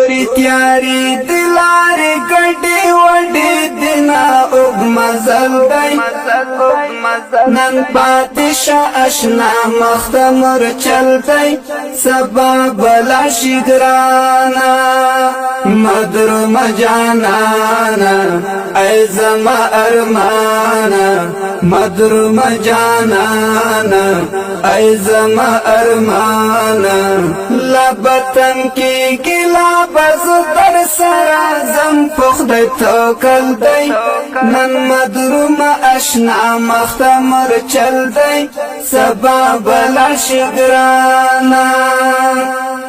توری تیاری دلاری گڑی وڈی دینا اگ مزل دی نن پاتشا اشنا مختمر چل دی سبا بلا شگرانا مدر مجانانا ای زما ارمانا مدر مجانانا ای زما ارمانا لبتن کی گلا بز در سرا زم پخد توکل دی نن مدر ما اشنا مختمر چل دی سبا بلا شگرانا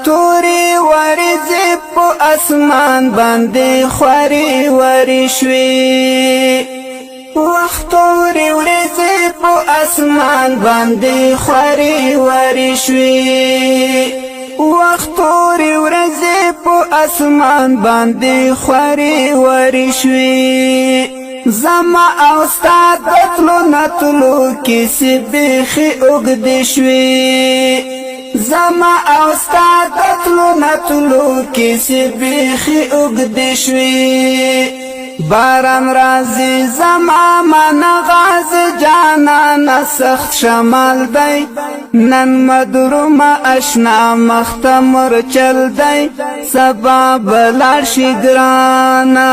توری ورزی پو اسمان باندې خواری وری شوی وخت توری ورزی پو اسمان باندې خواری وری شوی وخت توری ورزی پو اسمان باندې خواری وری شوی زما او استاد دتلو نتلو کسی بیخی اگد شوی زما او استاد دتلو نتلو کسی بیخی اگد شوی باران رازی زما من غاز جانا نسخت شمال دی نن مدروم اشنا مختمر چل دی سبا بلار شگرانا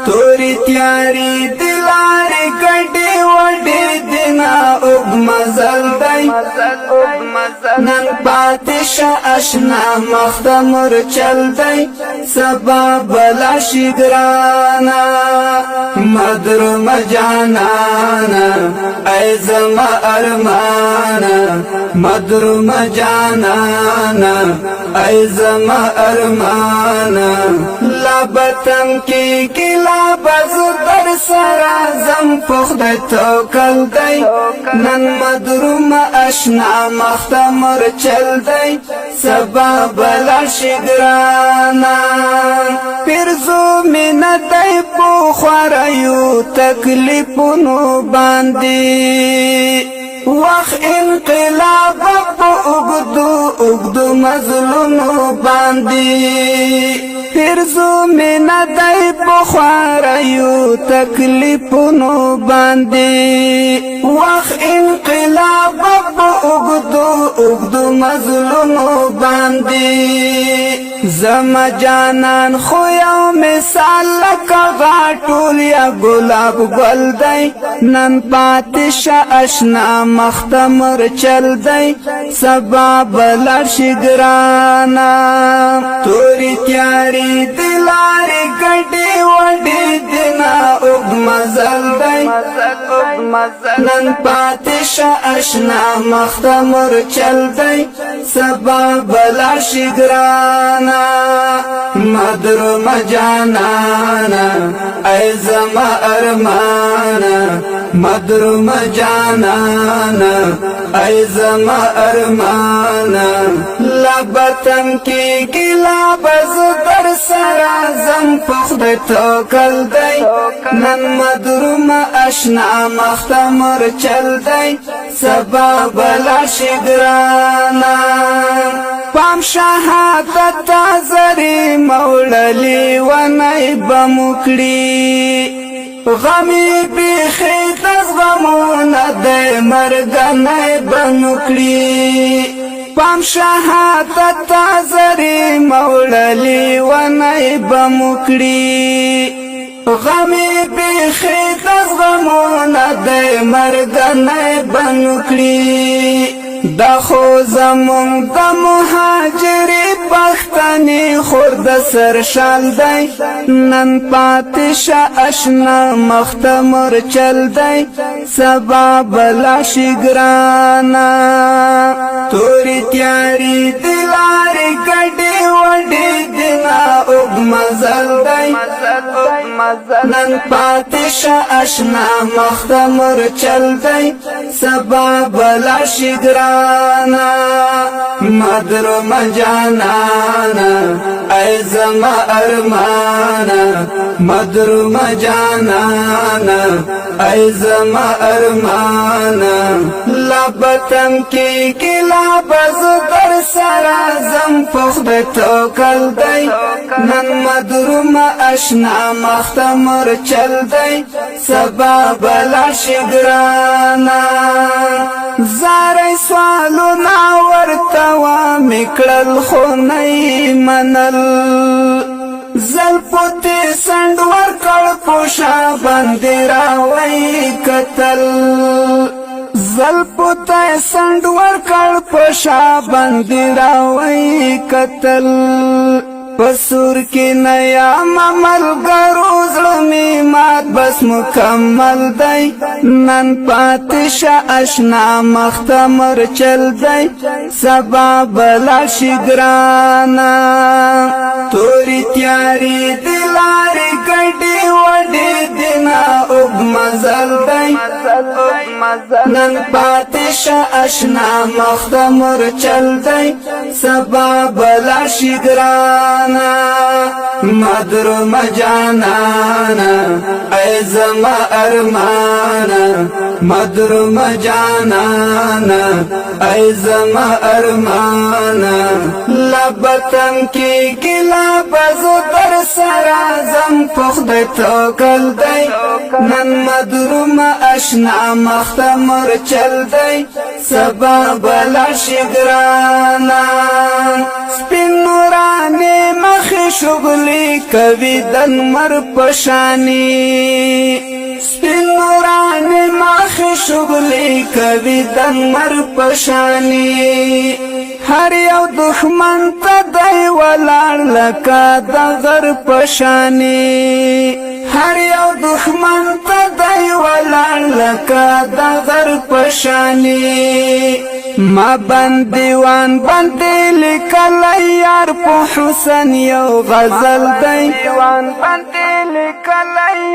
توری تیاری دلاری گڑی وڈی دینا اگ مزل دی نن پاتشا اشنا مختمر چل دی سبا بلا شگرانا مدر مجانانا ای زما ارمانا مدر مجانانا ای زما ارمانا لبتن کی گلا بز در سرا زم پخد توکل دی نن مدروم اشنا مختمر چل دی سبا بلا شگرانا پرزو من دی پو خوارایو تکلیفونو باندی وخ انقلاب پو اگدو مظلومو باندی پرزو من دی پو خوارایو تکلیفونو باندی وخ انقلاب پو اگدو مظلومو باندی زما جانان خو یو مثال لکا غاٹول یا گلاب گل دی نن پاتشا اشنا مختمر چل دی سبا بلار شگرانا توری تیاری دلاری گڑی وڈی دینا اگ مزل دی نن پاتشا اشنا مختمر چل دی سبا بلار شگرانا مدر مجانانا ای زما ارمانا مدر مجانانا ای زما ارمانا لبتن کی گلا بز در سرا زم پخد توکل دی نن مدروم اشنا مختمر چل دی سبا بلا شگرانا پام شهادت زری موللی و نیب مکڑی غمی بیخی دز غمون دی مرگ نیب مکڑی پام شهادت زری موللی و نیب مکڑی غمی بیخی دز غمون دی مرگ نیب مکڑی دا خو زمون د مهاجری پختنی خورد سر شال دی نن پاتشا اشنا مختمر چل دی سبا بلا شگرانا توری تیاری دلاری گڑی وڈی دینا اگ مزل دی نن پاتشا اشنا مختمر چل دی سبا بلا شگرانا مدر مجانانا ای زما ارمانا مدر مجانانا ای زما ارمانا لبتن کی گلا بز در سرا زم پخد توکل دی نن مدروم اشنا مختمر چل دی سبا بلا شگرانا زاری سوالو ناورتوا مکڑل خونی منل زلپوتی سندور کل پوشا بندی راوی کتل زلپوتی سندور کل پوشا بندی راوی کتل پسور کی نیا ممل گروز رمی مات بس مکمل دی نن پاتش اشنا مختمر چل دی سبا بلا شگرانا توری تیاری دلاری گڑی وڈی دینا اگ مزل دی نن پاتش اشنا مختمر چل دی سبا بلا شگرانا مدروم جانانا ای زما ارمانا مدروم جانانا ای زما ارمانا لبتم کی گلا بزو در سرازم پخد توکل دی نن مدروم اشنا مختمر چل دی سبا بلا شگرانا سپین نورانی مخی شغلی کوي دن مر پشانی سپین نورانی مخی شغلی کوي دن مر پشانی هر یو دښمن ته دی ولاړ لکه د غر پشانی هر یو دښمن ته دی ولاړ لکه د غر پشانی ما بندیوان بندی لکل یار په حسن یو غزل دی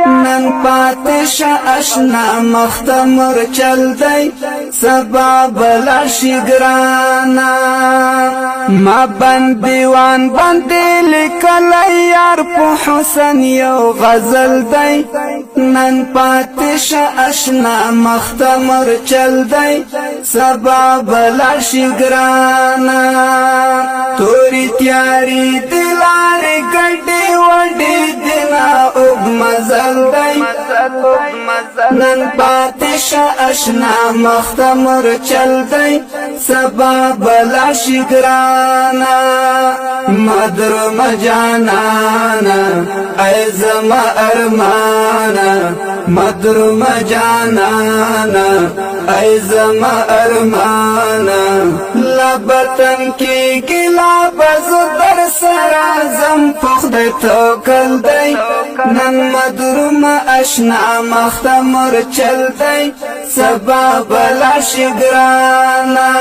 نن پاتش اشنا مختمر چل دی سبا بلا شگرانا ما بندیوان بندی لکل یار په حسن یو غزل دی نن پاتش اشنا مختمر چل دی سبا بلا شگرانا توری تیاری دلاری گڑی وڈی دینا اگ مزل دی نن پاتش اشنا مختمر چل دی سبا بلا شگرانا مدروم جانانا ای زما ارمانا مدروم جانانا ای زما ارمانا لبتم کی گلا بزو در سرازم پخد توکل دی نن مدروم اشنا مختمر چل دی سبا بلا شگرانا